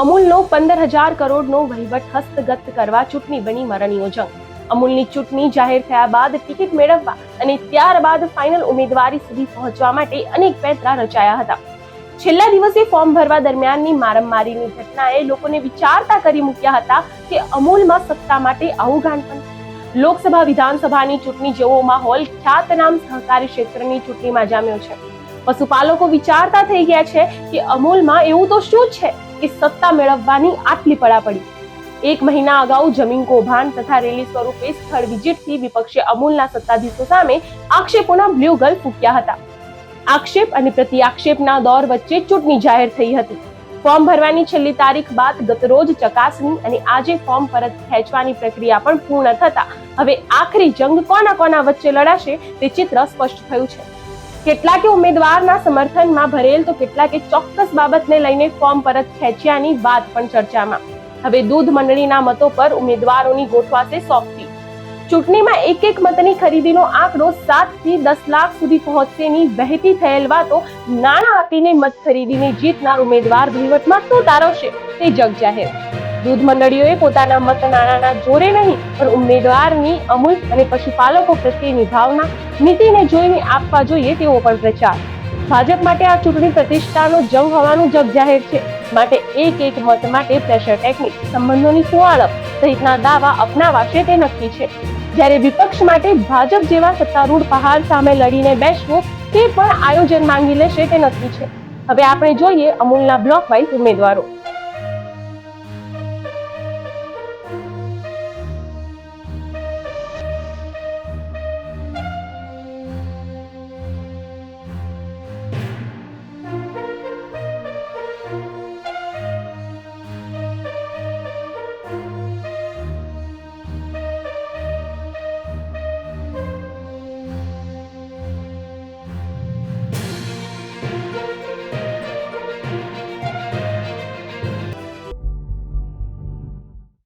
અમૂલનો 15,000 કરોડનો વહીવટ હસ્તગત કરવા ચૂંટણી બની મરણીયો જંગ. અમૂલની ચૂંટણી જાહેર થયા બાદ ટિકિટ મેળવવા અને ત્યારબાદ ફાઇનલ ઉમેદવારી સુધી પહોંચવા માટે અનેક પેંતરા રચાયા હતા. છેલ્લા દિવસે ફોર્મ ભરવા દરમિયાનની મારામારીની ઘટનાએ લોકોને વિચારતા કરી મૂક્યા હતા કે અમૂલમાં સત્તા માટે આવું ગાંડપણ. લોકસભા વિધાનસભાની ચૂંટણી જેવો માહોલ ખ્યાતનામ સહકારી ક્ષેત્રની ચૂંટણીમાં જામ્યો છે. પશુપાલકો વિચારતા થઈ ગયા છે કે અમૂલમાં એવું તો શું છે કે સત્તા મેળવવાની આટલી પડાપડી. એક મહિના અગાઉ જમીન કૌભાંડ તથા રેલી સ્વરૂપે સ્થળ વિઝિટથી વિપક્ષે અમૂલના સત્તાધીશો સામે આક્ષેપોના બ્લુ ગલ ફૂંક્યા હતા. આક્ષેપ અને પ્રતિ આક્ષેપના દોર વચ્ચે ચૂંટણી જાહેર થઈ હતી. ફોર્મ ભરવાની છેલ્લી તારીખ બાદ ગતરોજ ચકાસણી અને આજે ફોર્મ પરત ખેંચવાની પ્રક્રિયા પણ પૂર્ણ થતા હવે આખરી જંગ કોના કોના વચ્ચે લડાશે તે ચિત્ર સ્પષ્ટ થયું છે. કેટલાકે ઉમેદવારના સમર્થનમાં ભરેલ તો કેટલાકે ચોક્કસ બાબતને લઈને ફોર્મ પરત ખેંચ્યાની વાત પણ ચર્ચામાં. હવે દૂધ મંડળીના મતો પર ઉમેદવારોની ગોઠવાશે સોંપતી. ચૂંટણીમાં એક એક મતની ખરીદીનો આંકડો 7 થી 10 લાખ સુધી પહોંચશેની વહેતી થયેલ વાતો નાણાં આપીને મત ખરીદીને જીતનાર ઉમેદવાર વહીવટમાં શું તારવશે તે જગ જાહેર. દૂધ મંડળીઓએ પોતાના મત નાણાંના જોરે નહીં પણ ઉમેદવારની અમૂલ અને પશુપાલકો પ્રત્યેની ભાવના નીતિને જોઈને આપવા જોઈએ તેવો પણ પ્રચાર. ભાજપ માટે આ ચૂંટણી પ્રતિષ્ઠાનો જંગ હોવાનું જગ જાહેર છે. માટે એક એક મત માટે પ્રેશર ટેકનિક, સંબંધોની સુવાળપ સહિતના દાવા અપનાવાશે તે નક્કી છે. જ્યારે વિપક્ષ માટે ભાજપ જેવા સત્તારૂઢ પહાડ સામે લડીને બેસવું તે પણ આયોજન માંગી લેશે તે નક્કી છે. હવે આપણે જોઈએ અમૂલના બ્લોક વાઇઝ ઉમેદવારો.